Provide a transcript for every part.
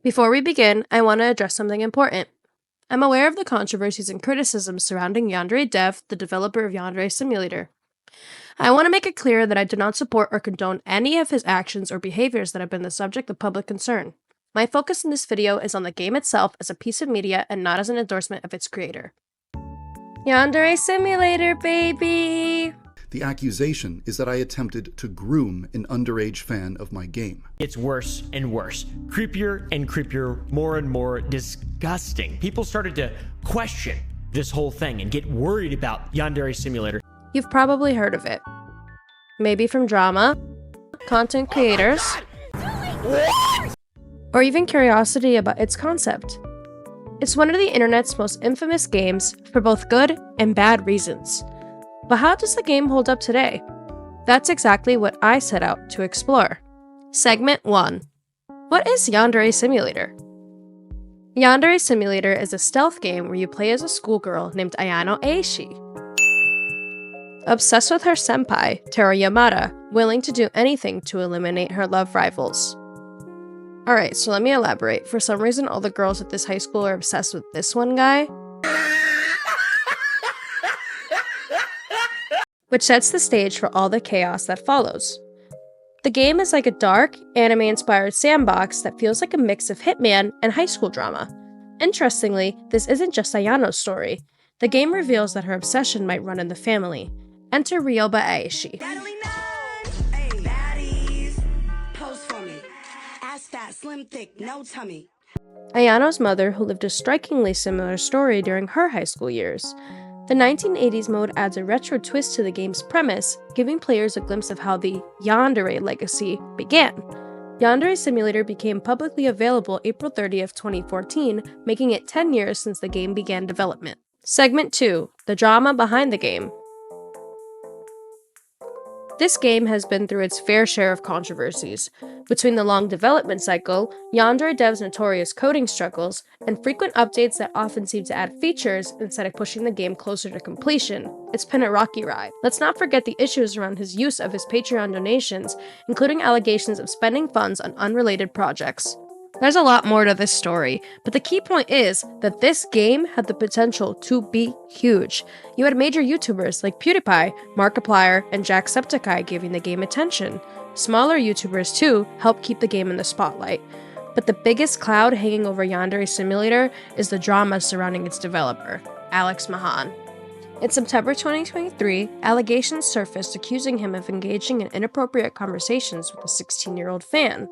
Before we begin, I want to address something important. I'm aware of the controversies and criticisms surrounding Yandere Dev, the developer of Yandere Simulator. I want to make it clear that I do not support or condone any of his actions or behaviors that have been the subject of public concern. My focus in this video is on the game itself as a piece of media and not as an endorsement of its creator. Yandere Simulator, baby! The accusation is that I attempted to groom an underage fan of my game. It's worse and worse. Creepier and creepier, more and more disgusting. People started to question this whole thing and get worried about Yandere Simulator. You've probably heard of it. Maybe from drama, content creators, or even curiosity about its concept. It's one of the internet's most infamous games for both good and bad reasons. But how does the game hold up today? That's exactly what I set out to explore. Segment 1. What is Yandere Simulator? Yandere Simulator is a stealth game where you play as a schoolgirl named Ayano Aishi, obsessed with her senpai, Teru Yamada, willing to do anything to eliminate her love rivals. Alright, so let me elaborate. For some reason, all the girls at this high school are obsessed with this one guy, which sets the stage for all the chaos that follows. The game is like a dark, anime-inspired sandbox that feels like a mix of Hitman and high school drama. Interestingly, this isn't just Ayano's story. The game reveals that her obsession might run in the family. Enter Ryoba Aishi. Ayano's mother, who lived a strikingly similar story during her high school years. The 1980s mode adds a retro twist to the game's premise, giving players a glimpse of how the Yandere legacy began. Yandere Simulator became publicly available April 30th, 2014, making it 10 years since the game began development. Segment 2. The drama behind the game. This game has been through its fair share of controversies. Between the long development cycle, Yandere Dev's notorious coding struggles, and frequent updates that often seem to add features instead of pushing the game closer to completion, it's been a rocky ride. Let's not forget the issues around his use of his Patreon donations, including allegations of spending funds on unrelated projects. There's a lot more to this story, but the key point is that this game had the potential to be huge. You had major YouTubers like PewDiePie, Markiplier, and Jacksepticeye giving the game attention. Smaller YouTubers too helped keep the game in the spotlight. But the biggest cloud hanging over Yandere Simulator is the drama surrounding its developer, Alex Mahan. In September 2023, allegations surfaced accusing him of engaging in inappropriate conversations with a 16-year-old fan.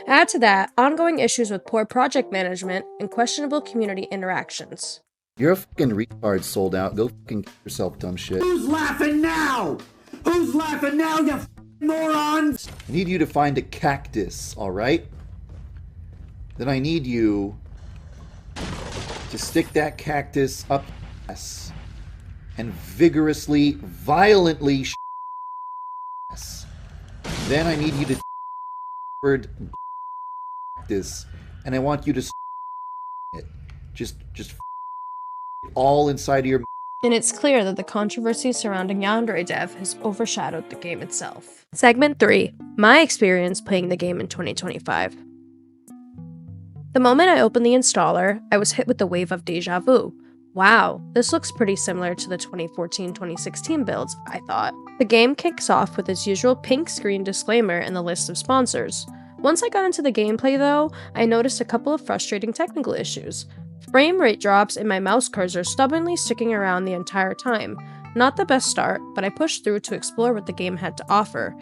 Add to that, ongoing issues with poor project management and questionable community interactions. You're a fucking retard, sold out. Go fucking kill yourself, dumb shit. Who's laughing now? Who's laughing now, you morons? I need you to find a cactus, alright? Then I need you to stick that cactus up your ass and vigorously, violently ass. Then I need you to word cactus, and I want you to it. Just all inside of your. And it's clear that the controversy surrounding Yandere Dev has overshadowed the game itself. Segment 3. My experience playing the game in 2025. The moment I opened the installer, I was hit with the wave of deja vu. Wow, this looks pretty similar to the 2014-2016 builds, I thought. The game kicks off with its usual pink screen disclaimer and the list of sponsors. Once I got into the gameplay though, I noticed a couple of frustrating technical issues. Frame rate drops and my mouse cursor stubbornly sticking around the entire time. Not the best start, but I pushed through to explore what the game had to offer.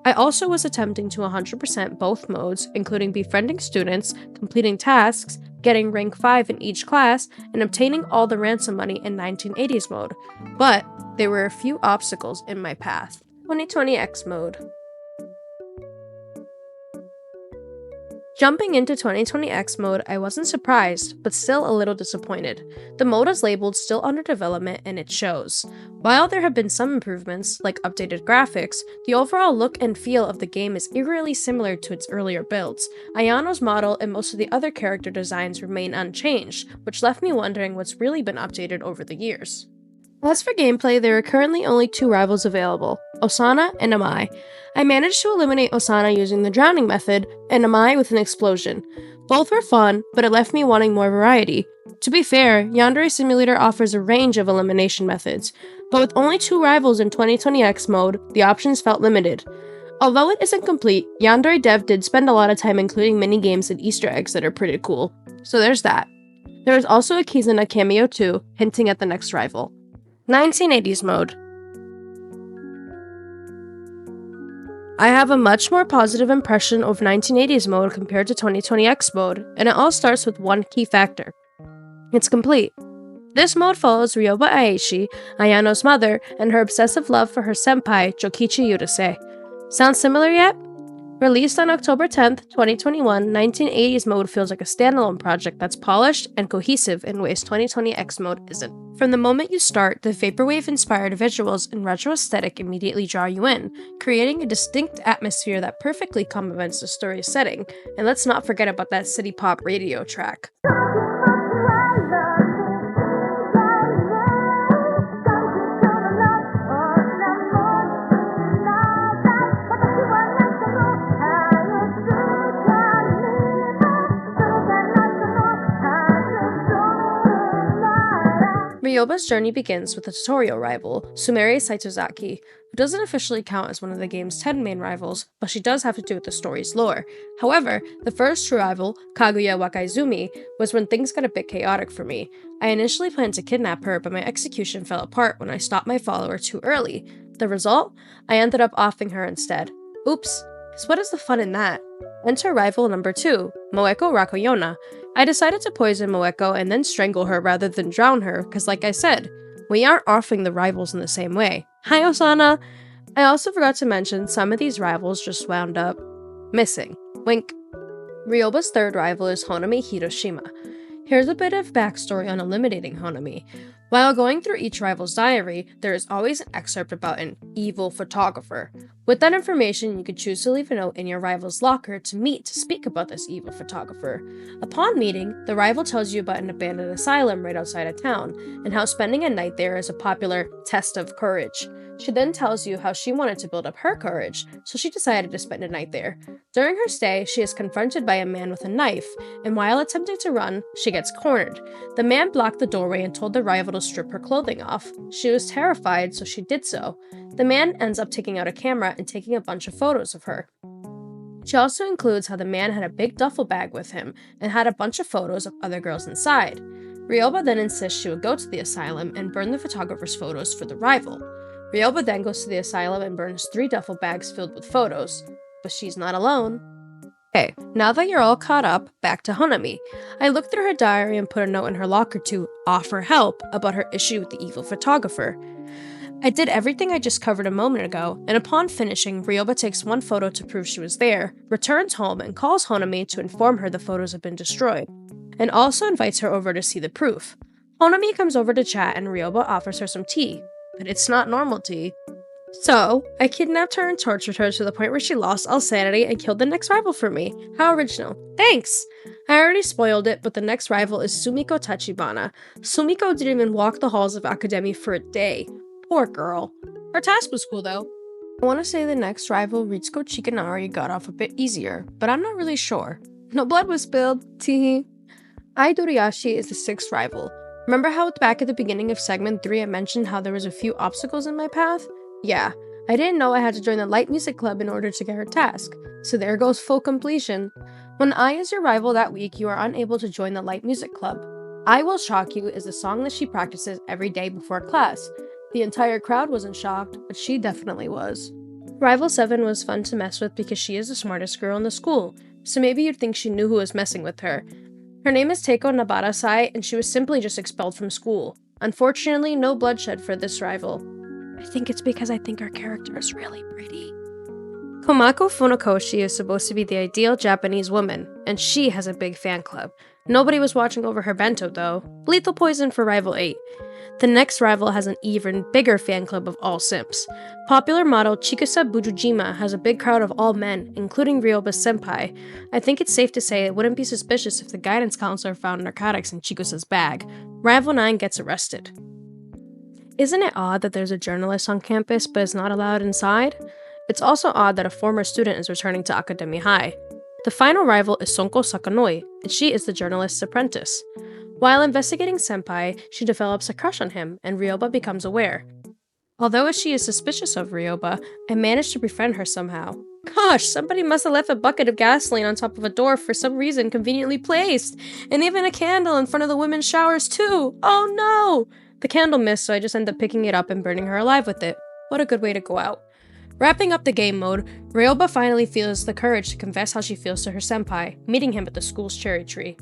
I also was attempting to 100% both modes, including befriending students, completing tasks, getting rank 5 in each class, and obtaining all the ransom money in 1980s mode. But there were a few obstacles in my path. 2020X mode. Jumping into 2020X mode, I wasn't surprised, but still a little disappointed. The mode is labeled still under development and it shows. While there have been some improvements, like updated graphics, the overall look and feel of the game is eerily similar to its earlier builds. Ayano's model and most of the other character designs remain unchanged, which left me wondering what's really been updated over the years. As for gameplay, there are currently only 2 rivals available, Osana and Amai. I managed to eliminate Osana using the drowning method, and Amai with an explosion. Both were fun, but it left me wanting more variety. To be fair, Yandere Simulator offers a range of elimination methods, but with only 2 rivals in 2020X mode, the options felt limited. Although it isn't complete, Yandere Dev did spend a lot of time including mini-games and Easter eggs that are pretty cool. So there's that. There is also a Kizuna cameo too, hinting at the next rival. 1980s mode. I have a much more positive impression of 1980s mode compared to 2020X mode, and it all starts with one key factor. It's complete. This mode follows Ryoba Aishi, Ayano's mother, and her obsessive love for her senpai, Jokichi Yurase. Sound similar yet? Released on October 10th, 2021, 1980s mode feels like a standalone project that's polished and cohesive in ways 2020X mode isn't. From the moment you start, the Vaporwave-inspired visuals and retro aesthetic immediately draw you in, creating a distinct atmosphere that perfectly complements the story's setting, and let's not forget about that city pop radio track. Ryoba's journey begins with a tutorial rival, Sumire Saitozaki, who doesn't officially count as one of the game's 10 main rivals, but she does have to do with the story's lore. However, the first true rival, Kaguya Wakaizumi, was when things got a bit chaotic for me. I initially planned to kidnap her, but my execution fell apart when I stopped my follower too early. The result? I ended up offing her instead. Oops, because what is the fun in that? Enter rival number 2, Moeko Rakoyona. I decided to poison Moeko and then strangle her rather than drown her, because like I said, we aren't offing the rivals in the same way. Hi Osana! I also forgot to mention some of these rivals just wound up missing. Wink. Ryoba's third rival is Honami Hiroshima. Here's a bit of backstory on eliminating Honami. While going through each rival's diary, there is always an excerpt about an evil photographer. With that information, you could choose to leave a note in your rival's locker to meet to speak about this evil photographer. Upon meeting, the rival tells you about an abandoned asylum right outside of town, and how spending a night there is a popular test of courage. She then tells you how she wanted to build up her courage, so she decided to spend a night there. During her stay, she is confronted by a man with a knife, and while attempting to run, she gets cornered. The man blocked the doorway and told the rival to strip her clothing off. She was terrified, so she did so. The man ends up taking out a camera and taking a bunch of photos of her. She also includes how the man had a big duffel bag with him and had a bunch of photos of other girls inside. Ryoba then insists she would go to the asylum and burn the photographer's photos for the rival. Ryoba then goes to the asylum and burns 3 duffel bags filled with photos. But she's not alone. Okay, now that you're all caught up, back to Honami. I looked through her diary and put a note in her locker to offer help about her issue with the evil photographer. I did everything I just covered a moment ago, and upon finishing, Ryoba takes one photo to prove she was there, returns home, and calls Honami to inform her the photos have been destroyed, and also invites her over to see the proof. Honami comes over to chat and Ryoba offers her some tea, but it's not normal tea. So, I kidnapped her and tortured her to the point where she lost all sanity and killed the next rival for me. How original. Thanks! I already spoiled it, but the next rival is Sumiko Tachibana. Sumiko didn't even walk the halls of Academy for a day. Poor girl. Her task was cool though. I want to say the next rival, Ritsuko Chikanari, got off a bit easier, but I'm not really sure. No blood was spilled. Teehee. Ai Doriyashi is the 6th rival. Remember how back at the beginning of segment 3 I mentioned how there was a few obstacles in my path? Yeah, I didn't know I had to join the light music club in order to get her task, so there goes full completion. When Ai is your rival that week, you are unable to join the light music club. I Will Shock You is the song that she practices every day before class. The entire crowd wasn't shocked, but she definitely was. Rival 7 was fun to mess with because she is the smartest girl in the school, so maybe you'd think she knew who was messing with her. Her name is Teiko Nabarasai, and she was simply just expelled from school. Unfortunately, no bloodshed for this rival. I think it's because I think her character is really pretty. Komako Funakoshi is supposed to be the ideal Japanese woman, and she has a big fan club. Nobody was watching over her bento though. Lethal poison for rival 8. The next rival has an even bigger fan club of all simps. Popular model Chikusa Bujujima has a big crowd of all men, including Ryoba's senpai. I think it's safe to say it wouldn't be suspicious if the guidance counselor found narcotics in Chikusa's bag. Rival 9 gets arrested. Isn't it odd that there's a journalist on campus but is not allowed inside? It's also odd that a former student is returning to Academy High. The final rival is Sonko Sakanoi, and she is the journalist's apprentice. While investigating Senpai, she develops a crush on him, and Ryoba becomes aware. Although she is suspicious of Ryoba, I managed to befriend her somehow. Gosh, somebody must have left a bucket of gasoline on top of a door for some reason conveniently placed, and even a candle in front of the women's showers too! Oh no! The candle missed, so I just ended up picking it up and burning her alive with it. What a good way to go out. Wrapping up the game mode, Ryoba finally feels the courage to confess how she feels to her senpai, meeting him at the school's cherry tree.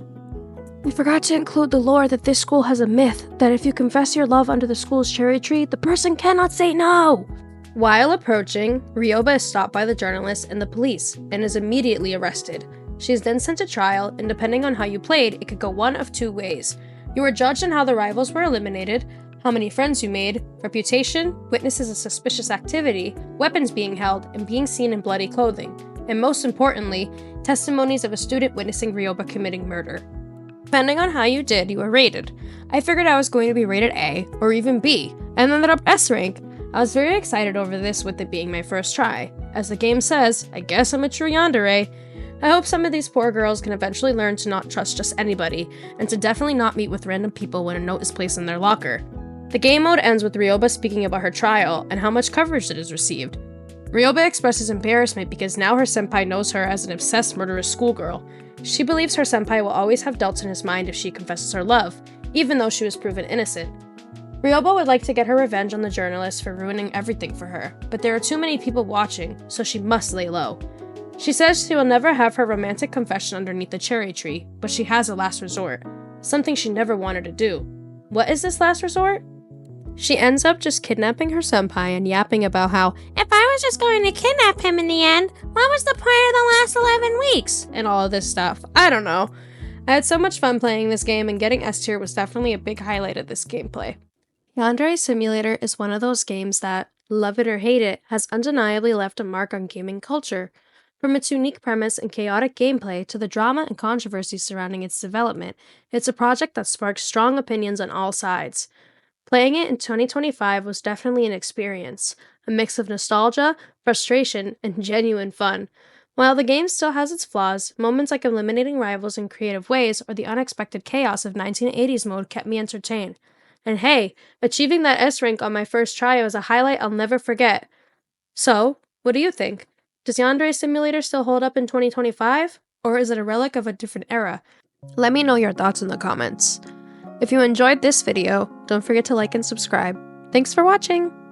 We forgot to include the lore that this school has a myth that if you confess your love under the school's cherry tree, the person cannot say no! While approaching, Ryoba is stopped by the journalist and the police, and is immediately arrested. She is then sent to trial, and depending on how you played, it could go one of two ways. You were judged on how the rivals were eliminated, how many friends you made, reputation, witnesses of suspicious activity, weapons being held, and being seen in bloody clothing, and most importantly, testimonies of a student witnessing Ryoba committing murder. Depending on how you did, you were rated. I figured I was going to be rated A, or even B, and ended up S rank. I was very excited over this with it being my first try. As the game says, I guess I'm a true yandere. I hope some of these poor girls can eventually learn to not trust just anybody, and to definitely not meet with random people when a note is placed in their locker. The game mode ends with Ryoba speaking about her trial and how much coverage it has received. Ryoba expresses embarrassment because now her senpai knows her as an obsessed murderous schoolgirl. She believes her senpai will always have doubts in his mind if she confesses her love, even though she was proven innocent. Ryoba would like to get her revenge on the journalist for ruining everything for her, but there are too many people watching, so she must lay low. She says she will never have her romantic confession underneath the cherry tree, but she has a last resort, something she never wanted to do. What is this last resort? She ends up just kidnapping her senpai and yapping about how, if I was just going to kidnap him in the end, what was the point of the last 11 weeks? And all of this stuff. I don't know. I had so much fun playing this game, and getting S tier was definitely a big highlight of this gameplay. Yandere Simulator is one of those games that, love it or hate it, has undeniably left a mark on gaming culture. From its unique premise and chaotic gameplay to the drama and controversy surrounding its development, it's a project that sparks strong opinions on all sides. Playing it in 2025 was definitely an experience, a mix of nostalgia, frustration, and genuine fun. While the game still has its flaws, moments like eliminating rivals in creative ways or the unexpected chaos of 1980s mode kept me entertained. And hey, achieving that S rank on my first try was a highlight I'll never forget. So, what do you think? Does Yandere Simulator still hold up in 2025? Or is it a relic of a different era? Let me know your thoughts in the comments. If you enjoyed this video, don't forget to like and subscribe. Thanks for watching!